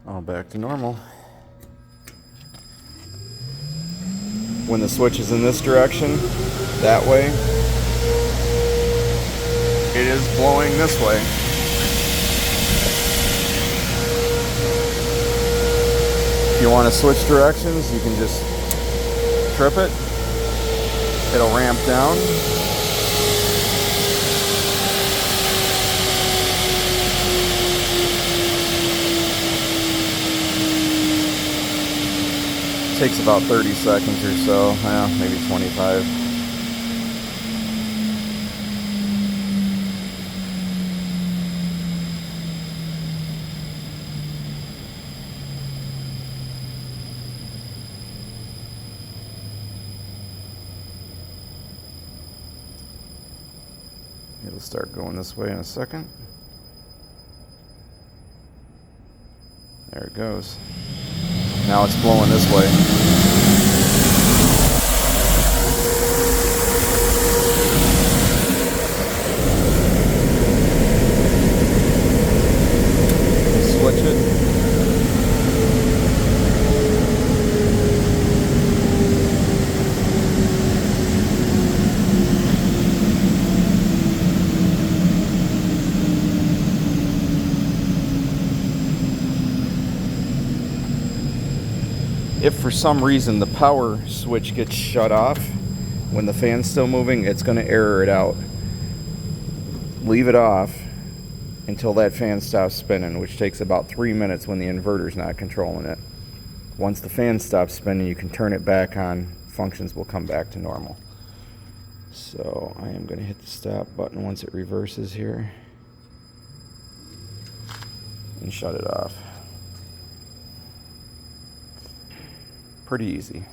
All back to normal. When the switch is in this direction, that way, it is blowing this way. If you want to switch directions, you can just trip it. It'll ramp down. Takes about 30 seconds or so, maybe 25. It'll start going this way in a second. There it goes. Now it's blowing this way. Switch it. If for some reason the power switch gets shut off when the fan's still moving, it's going to error it out. Leave it off until that fan stops spinning, which takes about 3 minutes when the inverter's not controlling it. Once the fan stops spinning, you can turn it back on. Functions will come back to normal. So I am going to hit the stop button once it reverses here and shut it off. Pretty easy.